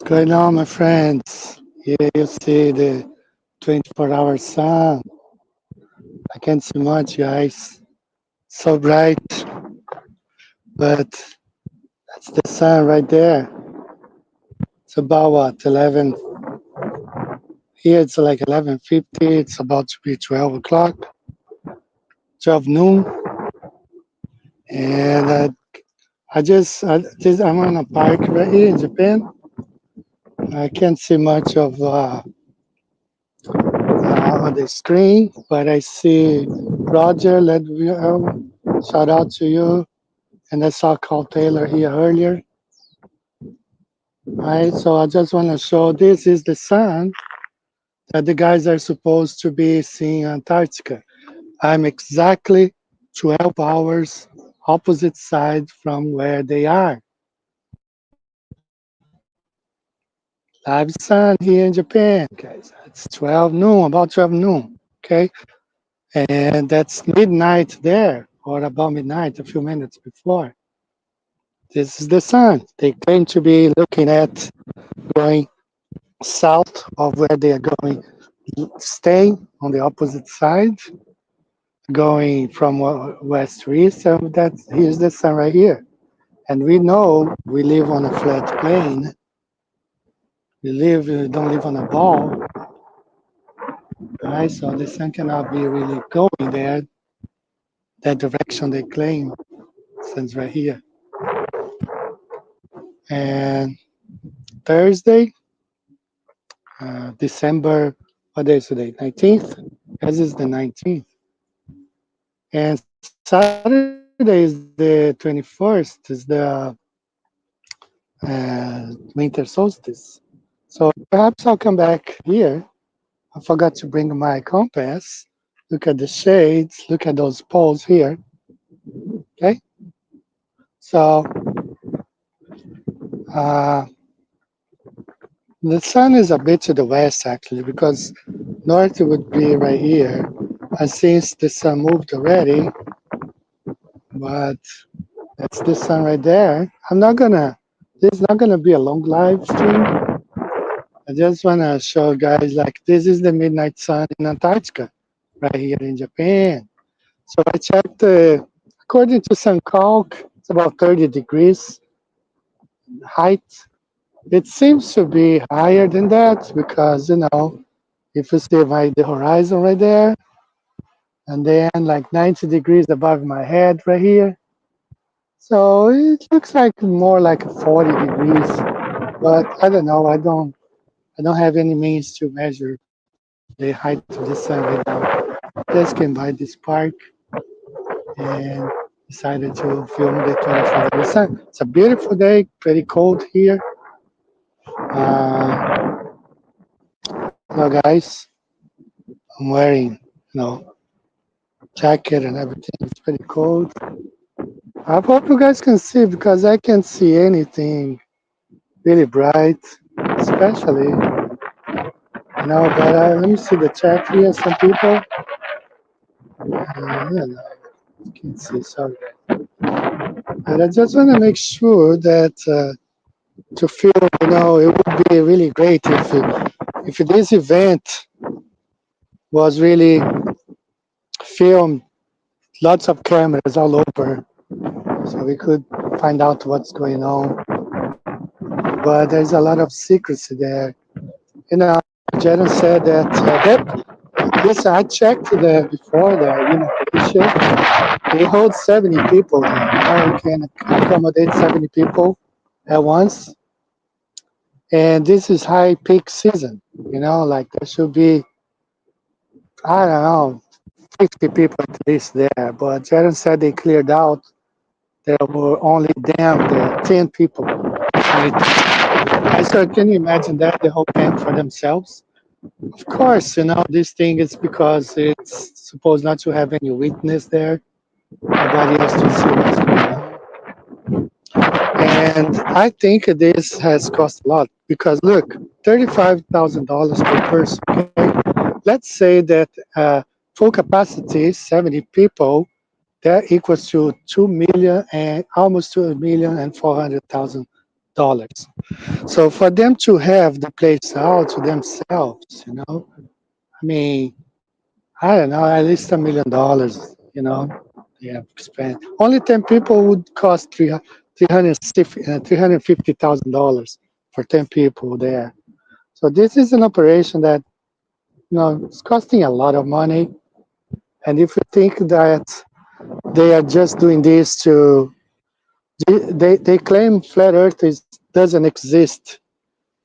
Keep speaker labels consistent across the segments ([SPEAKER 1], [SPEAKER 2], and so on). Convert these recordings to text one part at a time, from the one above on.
[SPEAKER 1] Going on, my friends? Here you see the 24-hour sun. I can't see much, guys. So bright, but that's the sun right there. It's about what, 11? Here it's like 11:50. It's about to be 12 o'clock, 12 noon, and I'm on a park right here in Japan. I can't see much of on the screen, but I see Roger. Shout out to you. And I saw Carl Taylor here earlier. Right, so I just want to show this is the sun that the guys are supposed to be seeing Antarctica. I'm exactly 12 hours opposite side from where they are. Live sun here in Japan, guys. It's 12 noon, about 12 noon. Okay, and that's midnight there, or about midnight, a few minutes before. This is the sun. They claim to be looking at going south of where they are going, staying on the opposite side, going from west to east. So that's here's the sun right here. And we know we live on a flat plane. We don't live on a ball, right? So the sun cannot be really going there. That direction they claim stands right here. And Thursday, December, what day is today? 19th. As is the 19th. And Saturday is the 21st, is the winter solstice. So perhaps I'll come back here. I forgot to bring my compass. Look at the shades. Look at those poles here. Okay. So uh, the sun is a bit to the west actually because north would be right here. And since the sun moved already, but that's the sun right there. This is not gonna be a long live stream. I just wanna show guys like this is the midnight sun in Antarctica, right here in Japan. So I checked, according to some calc, it's about 30 degrees height. It seems to be higher than that because if you see the horizon right there, and then like 90 degrees above my head right here. So it looks like more like 40 degrees, but I don't know. I don't have any means to measure the height of the sun right now. Just came by this park and decided to film the 24-hour sun. It's a beautiful day, pretty cold here. Hello guys, I'm wearing jacket and everything. It's pretty cold. I hope you guys can see because I can't see anything really bright, especially But let me see the chat here. Some people, yeah, no, you can see. Sorry, and I just want to make sure that to feel, it would be really great if this event was really filmed, lots of cameras all over, so we could find out what's going on. But there's a lot of secrecy there. Jaron said this I checked before the Union Glacier. They hold 70 people there. You can accommodate 70 people at once. And this is high peak season. Like there should be, I don't know, 50 people at least there. But Jaron said they cleared out. There were only there 10 people. I said, can you imagine that? The whole camp for themselves? Of course, this thing is because it's supposed not to have any witness there. Nobody has to see what's going on. And I think this has cost a lot because look, $35,000 per person. Okay, let's say that full capacity, 70 people, that equals to 2 million and almost 2,400,000 dollars. So for them to have the place out to themselves, I mean, I don't know, at least $1 million, they have spent. Only 10 people would cost 350,000 for 10 people there. So this is an operation that, it's costing a lot of money. And if you think that they are just doing this they claim flat Earth doesn't exist,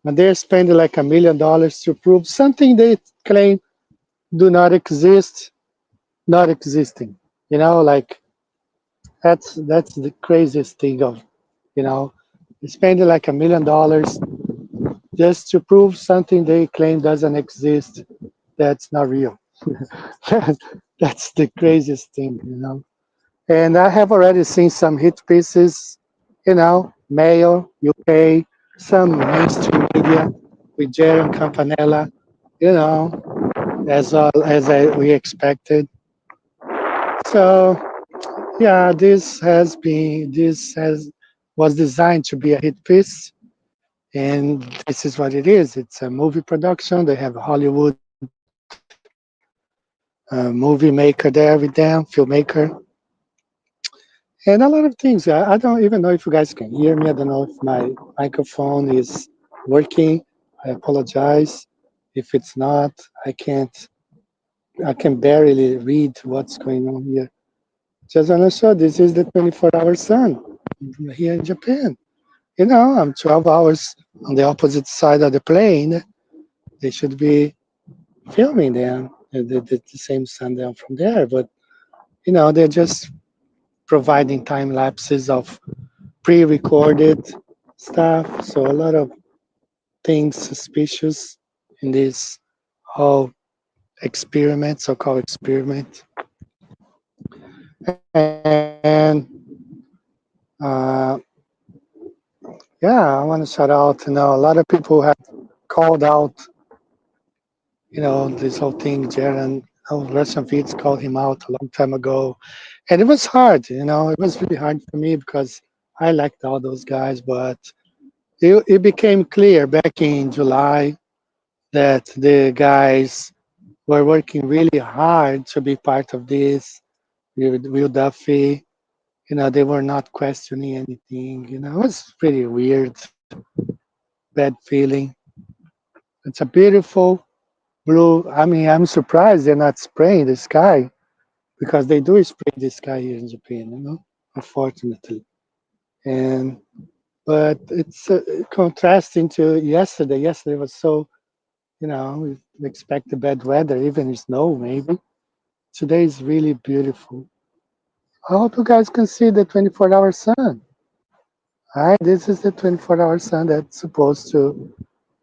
[SPEAKER 1] and they're spending like $1 million to prove something they claim do not exist, not existing. Like that's the craziest thing of, you know, spending like $1 million just to prove something they claim doesn't exist. That's not real. That's the craziest thing. And I have already seen some hit pieces, Mail, UK, some mainstream media with Jaron Campanella, you know, as well as we expected. So yeah, this has was designed to be a hit piece, and this is what it is. It's a movie production. They have a Hollywood movie maker there with them, filmmaker, and a lot of things. I don't even know if you guys can hear me. I don't know if my microphone is working. I apologize. If it's not, I can't. I can barely read what's going on here. Just want to show this is the 24-hour sun here in Japan. I'm 12 hours on the opposite side of the plane. They should be filming them, the same sun down from there. But, they're just providing time lapses of pre recorded stuff. So a lot of things suspicious in this whole experiment, so called experiment. And uh, yeah, I want to shout out, a lot of people have called out, this whole thing. Jaron, Russian Feeds called him out a long time ago. And it was hard, it was really hard for me because I liked all those guys, but it became clear back in July that the guys were working really hard to be part of this. Will Duffy, they were not questioning anything. It was pretty weird, bad feeling. It's a beautiful blue. I mean, I'm surprised they're not spraying the sky because they do spray the sky here in Japan, unfortunately. And but it's contrasting to yesterday. Yesterday was so, we expect the bad weather, even snow maybe. Today is really beautiful. I hope you guys can see the 24-hour sun. All right, this is the 24-hour sun that's supposed to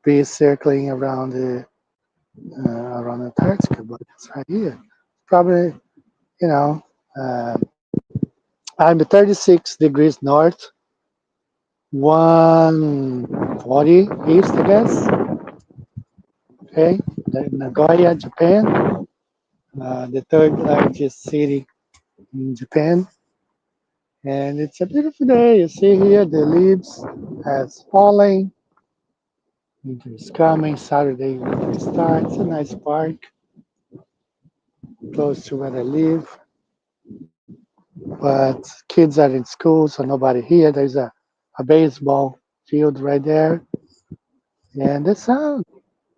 [SPEAKER 1] be circling around around Antarctica, but it's right here. Probably, you know, uh, I'm 36 degrees north, 140 east, I guess. Okay, Nagoya, Japan, the third largest city in Japan. And it's a beautiful day. You see here the leaves has fallen. Winter is coming. Saturday winter starts. A nice park close to where I live. But kids are in school, so nobody here. There's a baseball field right there. And the sun,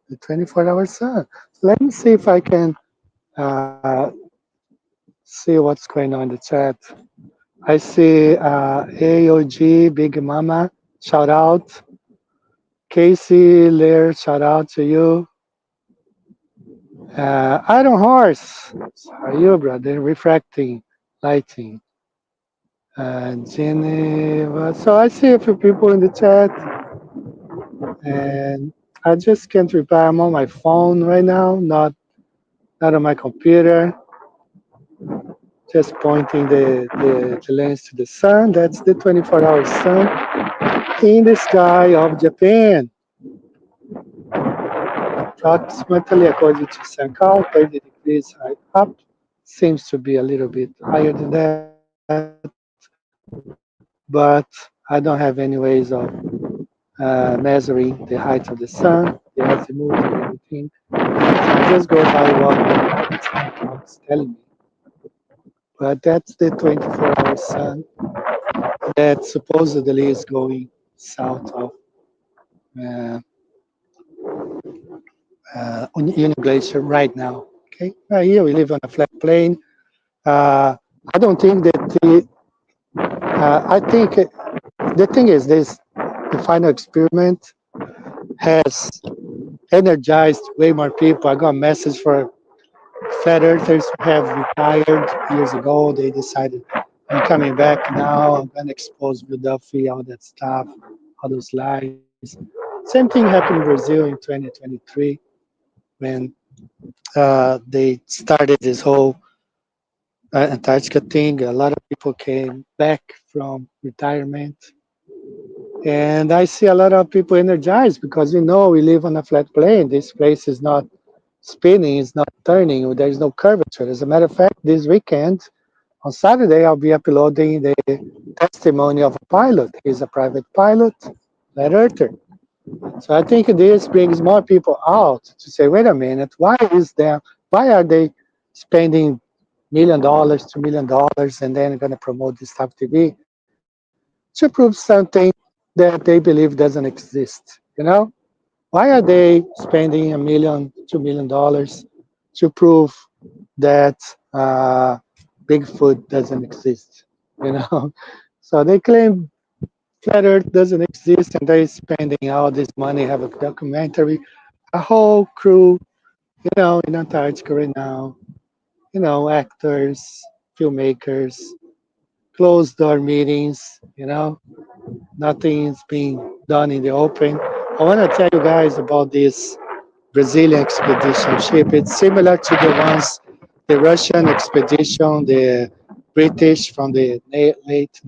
[SPEAKER 1] the 24-hour sun. Let me see if I can uh, see what's going on in the chat. I see AOG, Big Mama, shout out. Casey Lear, shout out to you. Iron Horse, how are you, brother? Refracting, lighting. Jenny, so I see a few people in the chat, and I just can't reply. I'm on my phone right now, not on my computer. Just pointing the lens to the sun. That's the 24-hour sun in the sky of Japan. Approximately, according to SunCal, 30 degrees high up. Seems to be a little bit higher than that, but I don't have any ways of measuring the height of the sun, the azimuth, and everything. So I just go by what the sun clock's telling me. But that's the 24-hour sun that supposedly is going south of uh, Union Glacier right now. Okay, right here we live on a flat plain. Uh, I don't think that I think the thing is this: the final experiment has energized way more people. I got a message for flat earthers who have retired years ago. They decided I'm coming back now. I'm gonna expose Bill Duffy, all that stuff, all those lies. Same thing happened in Brazil in 2023 when they started this whole Antarctica thing. A lot of people came back from retirement. And I see a lot of people energized because we live on a flat plane. This place is not spinning, it's not turning, there is no curvature. As a matter of fact, this weekend, on Saturday, I'll be uploading the testimony of a pilot. He's a private pilot, flat earther. So I think this brings more people out to say, wait a minute, why are they spending $1 million, $2 million, and then going to promote this type of TV to prove something that they believe doesn't exist? Why are they spending $1 million, $2 million to prove that Bigfoot doesn't exist? You know, so they claim flat Earth doesn't exist, and they're spending all this money, have a documentary, a whole crew, in Antarctica right now. Actors, filmmakers, closed door meetings. Nothing's being done in the open. I want to tell you guys about this Brazilian expedition ship. It's similar to the Russian expedition, the British from the late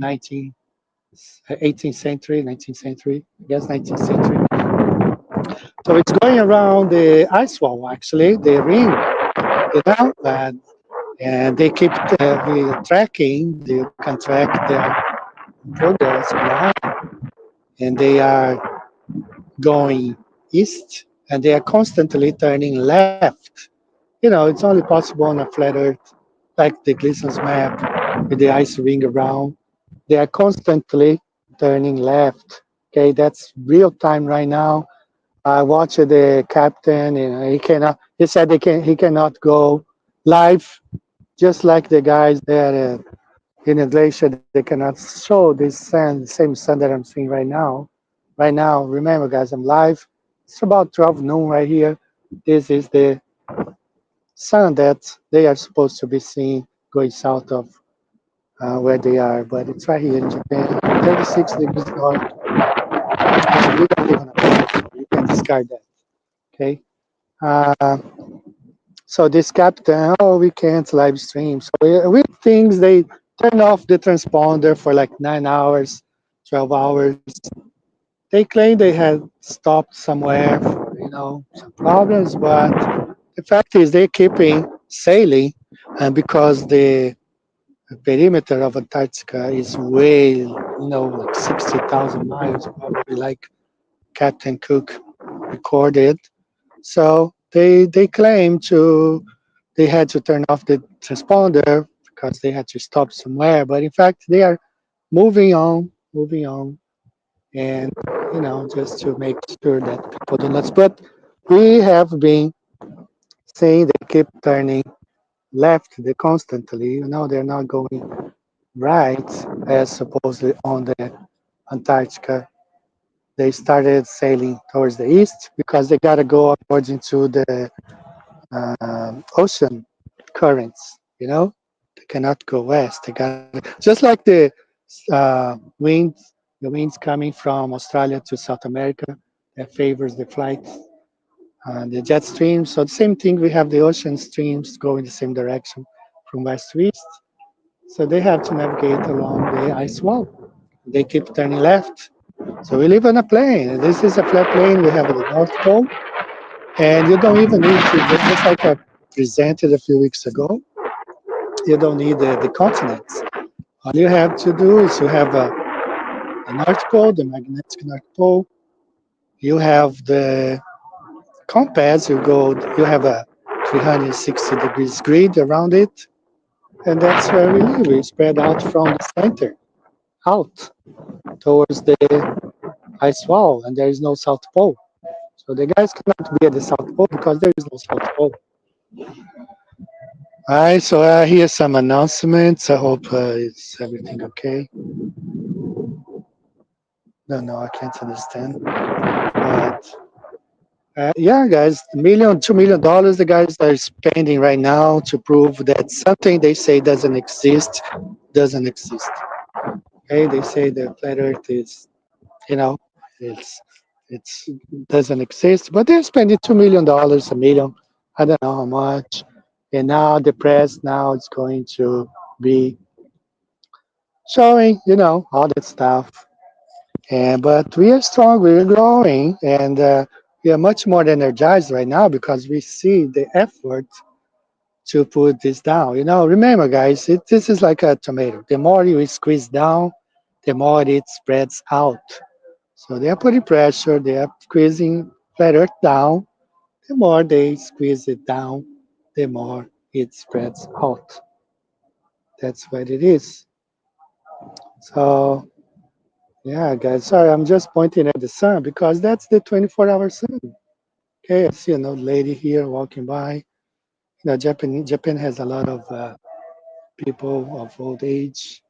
[SPEAKER 1] 18th century, 19th century, I guess 19th century. So it's going around the ice wall, actually, the ring, and they keep tracking. You can track their progress behind, and they are going east, and they are constantly turning left. It's only possible on a flat Earth, like the Gleason's map, with the ice ring around. They are constantly turning left. Okay, that's real time right now. I watched the captain, and he cannot. He said he cannot go live, just like the guys there in the glacier. They cannot show this same sun that I'm seeing right now. Right now, remember, guys, I'm live. It's about 12 noon right here. This is the sun that they are supposed to be seeing going south of where they are, but it's right here in Japan, 36 degrees north. And we don't live on a planet, so you can discard that. Okay. Uh, so this captain, oh, we can't live stream. So with things, they turn off the transponder for like 9 hours, 12 hours. They claim they had stopped somewhere for, some problems, but the fact is they're keeping sailing, and because the perimeter of Antarctica is way, like 60,000 miles, probably like Captain Cook recorded. So they claim they had to turn off the transponder because they had to stop somewhere. But in fact, they are moving on, and just to make sure that people do not. But we have been saying they keep turning left they constantly. They're not going right as supposedly on the Antarctica. They started sailing towards the east because they got to go according to the ocean currents. They cannot go west. They got just like winds, the winds coming from Australia to South America that favors the flights, the jet streams. So the same thing. We have the ocean streams going the same direction from west to east. So they have to navigate along the ice wall. They keep turning left. So we live on a plane. This is a flat plane. We have the North Pole, and you don't even need to, just like I presented a few weeks ago, you don't need the continents. All you have to do is you have the North Pole, the magnetic North Pole, You have the compass. You have a 360 degrees grid around it, and that's where we live. We spread out from the center out towards the ice wall, and there is no South Pole. So the guys cannot be at the South Pole because there is no South Pole. All right, so here's some announcements. I hope it's everything okay. No, no, I can't understand. But yeah, guys, $2 million the guys are spending right now to prove that something they say doesn't exist. Okay, they say the flat Earth is, you know, it's it's doesn't exist, but they're spending $2 million, a million, I don't know how much, and now the press now is going to be showing, all that stuff. And but we are strong, we are growing, and we are much more energized right now because we see the effort to put this down. Remember, guys, this is like a tomato. The more you squeeze down, the more it spreads out. So they are putting pressure, they are squeezing flat Earth down. The more they squeeze it down, the more it spreads out. That's what it is. So yeah, guys, sorry, I'm just pointing at the sun because that's the 24-hour sun. Okay, I see an old lady here walking by. Japan has a lot of people of old age,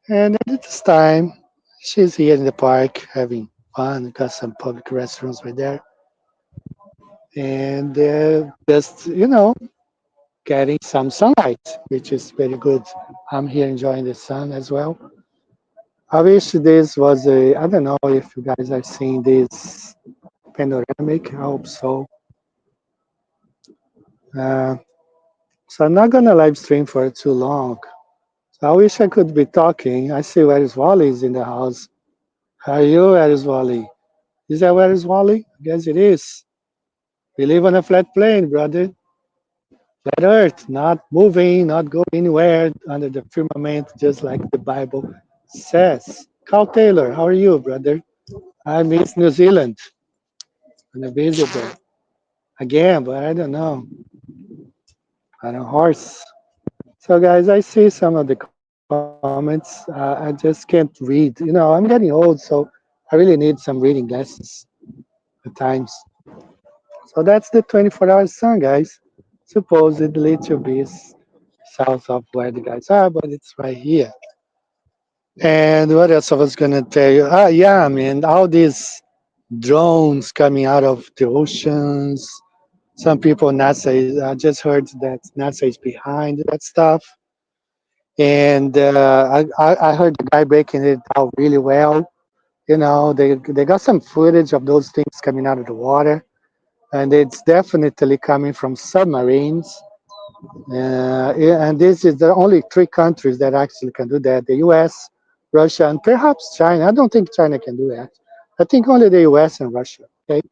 [SPEAKER 1] and at this time, she's here in the park having fun. Got some public restrooms right there, and just getting some sunlight, which is very good. I'm here enjoying the sun as well. I wish this was a. I don't know if you guys are seeing this panoramic. I hope so. Uh, so I'm not gonna live stream for too long. So I wish I could be talking. I see where is Wally is in the house. How are you, where is Wally? Is that where is Wally? I guess it is. We live on a flat plane, brother. Flat Earth, not moving, not going anywhere under the firmament, just like the Bible says. Carl Taylor, how are you, brother? I miss New Zealand. I'm gonna visit there again, but I don't know. I don't horse. So, guys, I see some of the comments. I just can't read. I'm getting old, so I really need some reading glasses at times. So that's the 24-hour sun, guys. Supposedly to be south of where the guys are, but it's right here. And what else I was gonna tell you? Yeah, I mean, all these drones coming out of the oceans. Some people, I just heard that NASA is behind that stuff. And I heard the guy breaking it down really well. They got some footage of those things coming out of the water, and it's definitely coming from submarines. Yeah, and this is the only three countries that actually can do that: the U.S., Russia, and perhaps China. I don't think China can do that. I think only the U.S. and Russia. Okay,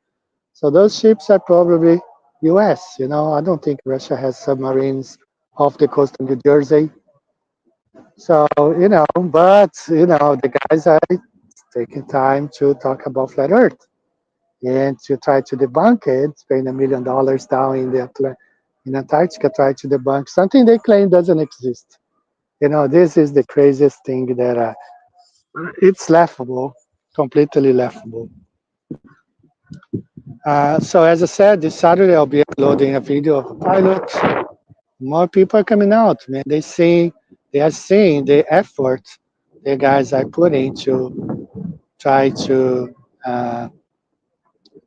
[SPEAKER 1] so those ships are probably U.S. I don't think Russia has submarines off the coast of New Jersey. So but the guys are taking time to talk about flat Earth and to try to debunk it, spend $1 million down in Antarctica, try to debunk something they claim doesn't exist. This is the craziest thing that it's laughable, completely laughable. So as I said, this Saturday I'll be uploading a video of a pilot. More people are coming out, man. They are seeing the effort the guys are putting to try to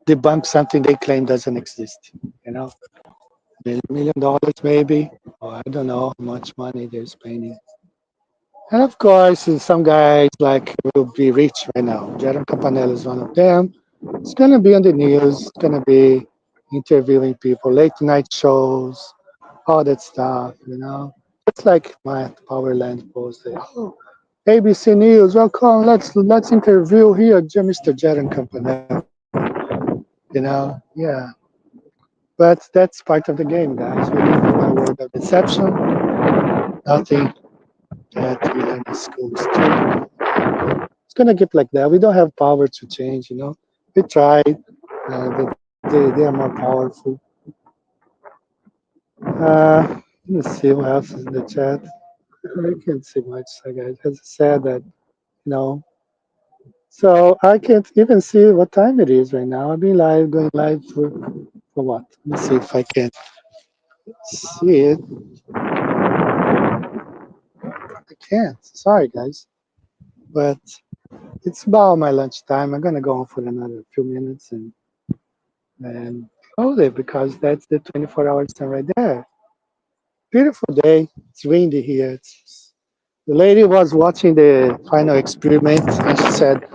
[SPEAKER 1] debunk something they claim doesn't exist. $1 million maybe, or I don't know how much money they're spending. And of course, some guys like will be rich right now. Jaron Campanella is one of them. It's gonna be on the news. It's gonna be interviewing people, late night shows, all that stuff. It's like my Powerland posted. Oh, ABC News, welcome. Let's interview here, Mr. Jaron Campanella. Yeah. But that's part of the game, guys. We live in a world of deception. Nothing that we learn in school is true. It's gonna get like that. We don't have power to change. We tried, but they are more powerful. Let's see what else is in the chat. I can't see much, so guys. As I said that, you know, so I can't even see what time it is right now. I've been live, going live for what? Let's see if I can see it. I can't. Sorry, guys. But it's about my lunchtime. I'm gonna go on for another few minutes and close it because that's the 24 hours time right there. Beautiful day. It's windy here. The lady was watching the final experiment and she said,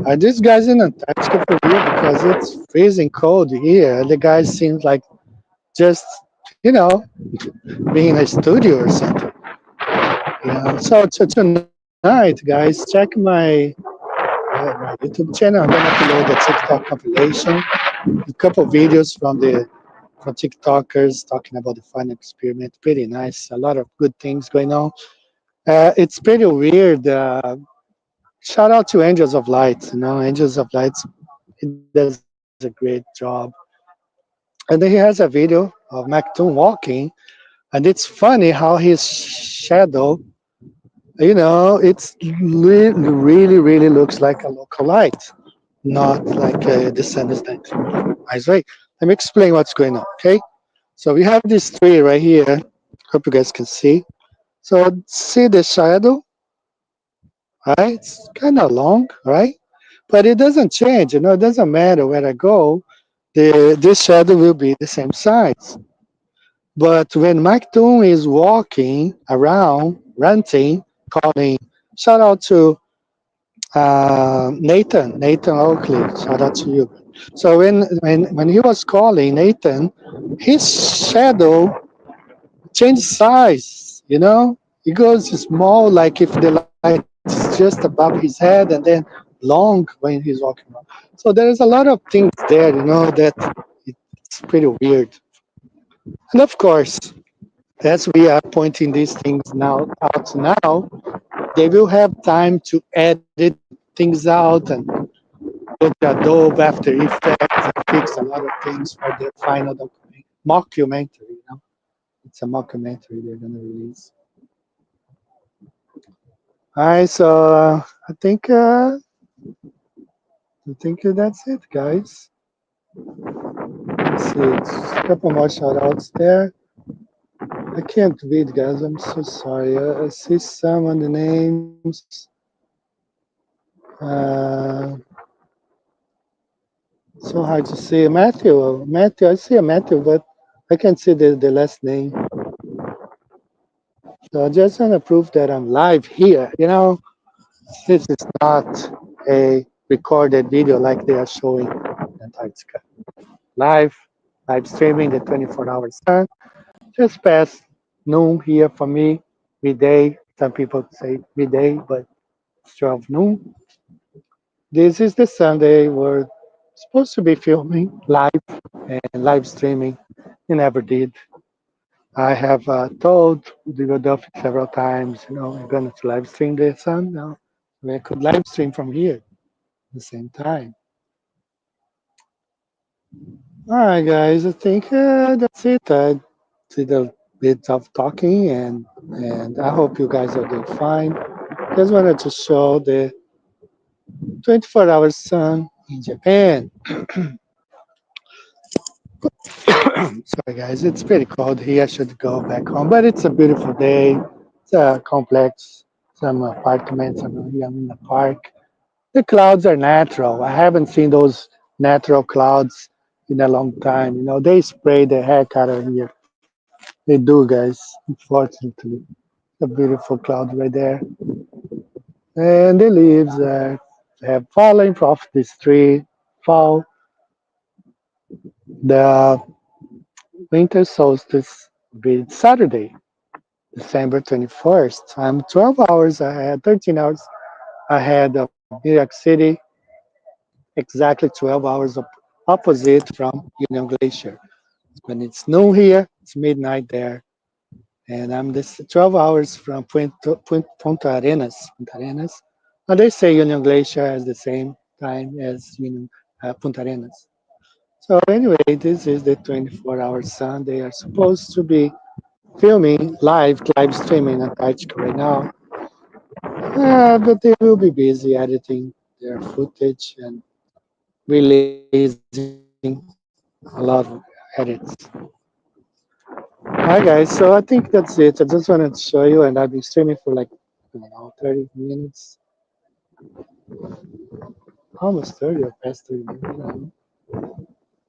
[SPEAKER 1] "Are these guys in Antarctica for real? Because it's freezing cold here." And the guys seemed like just, you know, being in a studio or something. So tonight, guys, check my YouTube channel. I'm gonna upload the TikTok compilation, a couple videos from TikTokers talking about the final experiment. Pretty nice. A lot of good things going on. It's pretty weird. Shout out to Angels of Light. Angels of Light. He does a great job. And then he has a video of Mactoon walking, and it's funny how his shadow, it's really looks like a local light, not like the sun is that eyes right. Let me explain what's going on. Okay, so we have this tree right here. Hope you guys can see. So see the shadow, right? It's kind of long, right? But it doesn't change. It doesn't matter where I go. This shadow will be the same size. But when Mike Toon is walking around, ranting, calling, shout out to Nathan Oakley, shout out to you. So when he was calling Nathan, his shadow changed size. It goes small, like if the light is just above his head, and then long when he's walking around. So there is a lot of things there, that it's pretty weird. And of course, as we are pointing these things now, they will have time to edit things out and put the Adobe After Effects and fix a lot of things for the final mockumentary. It's a mockumentary they're gonna release. All right, so I think that's it, guys. Let's see, it's a couple more shout outs there. I can't read, guys. I'm so sorry. I see some of the names. Uh, so hard to see. Matthew, I see a Matthew, but I can't see the last name. So I just want to prove that I'm live here. This is not a recorded video like they are showing in Antarctica. Live, live streaming the 24-hour sun. Just past noon here for me, midday. Some people say midday, but it's 12 noon. This is the Sunday we're supposed to be filming live and live streaming. We never did. I have told the Duffy several times, we're going to live stream the sun now. We could live stream from here at the same time. All right, guys, I think that's it. I did a bit of talking, and I hope you guys are doing fine. Just wanted to show the 24-hour sun in Japan. Sorry, guys, it's pretty cold here. I should go back home, but it's a beautiful day. It's a complex, some apartments. I'm here in the park. The clouds are natural. I haven't seen those natural clouds in a long time. They spray the heck out of here. They do, guys. Unfortunately, a beautiful cloud right there, and the leaves have fallen off this tree. Fall. The winter solstice will be Saturday, December 21st. I'm 12 hours ahead, 13 hours ahead of New York City, exactly 12 hours opposite from Union Glacier. When it's noon here, it's midnight there. And I'm this 12 hours from Punta Arenas. Punta Arenas. Now they say Union Glacier has the same time as Punta Arenas. So anyway, this is the 24-hour sun. They are supposed to be filming live streaming Antarctica right now. But they will be busy editing their footage and releasing a lot of edits. Hi guys, so I think that's it. I just wanted to show you, and I've been streaming for like, I don't know, 30 minutes, almost 30 or past 30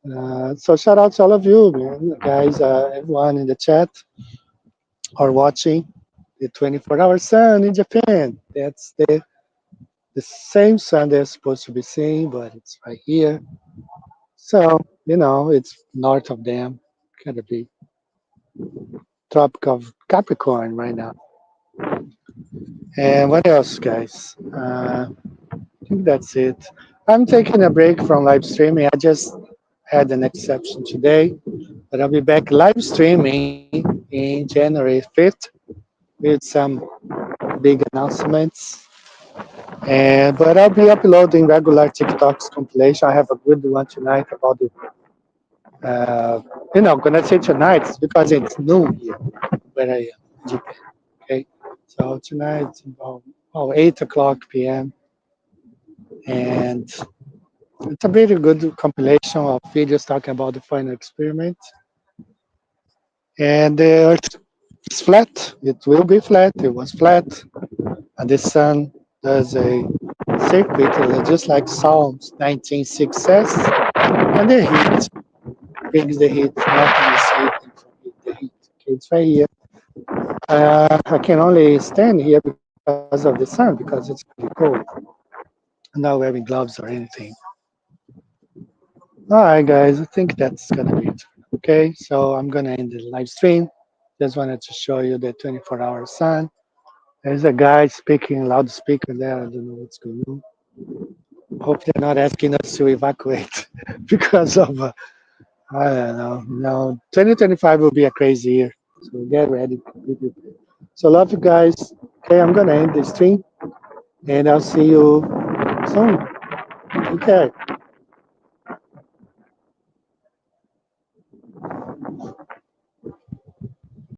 [SPEAKER 1] minutes. So shout out to all of you, man, guys, everyone in the chat or watching the 24-hour sun in Japan. That's the same sun they're supposed to be seeing, but it's right here. So, it's north of them. Gotta be Tropic of Capricorn right now. And what else, guys? I think that's it. I'm taking a break from live streaming. I just had an exception today, but I'll be back live streaming in January 5th with some big announcements. And but I'll be uploading regular TikToks compilation. I have a good one tonight about the gonna say tonight because it's noon here where I am in Japan. Okay. So tonight it's about 8 o'clock PM, and it's a very good compilation of videos talking about the final experiment. And the Earth is flat. It will be flat. It was flat. And the sun does a circuit just like Psalms 19:6 says. And the heat brings the heat. Nothing is heating from the heat. Okay, it's right here. I can only stand here because of the sun because it's pretty cold. I'm not wearing gloves or anything. All right, guys, I think that's gonna be it. Okay, so I'm gonna end the live stream. Just wanted to show you the 24-hour sun. There's a guy speaking loudspeaker there. I don't know what's going on. Hope they're not asking us to evacuate because of I don't know. No, 2025 will be a crazy year. So get ready. Be prepared. So love you guys. Okay, I'm gonna end the stream, and I'll see you soon. Take care.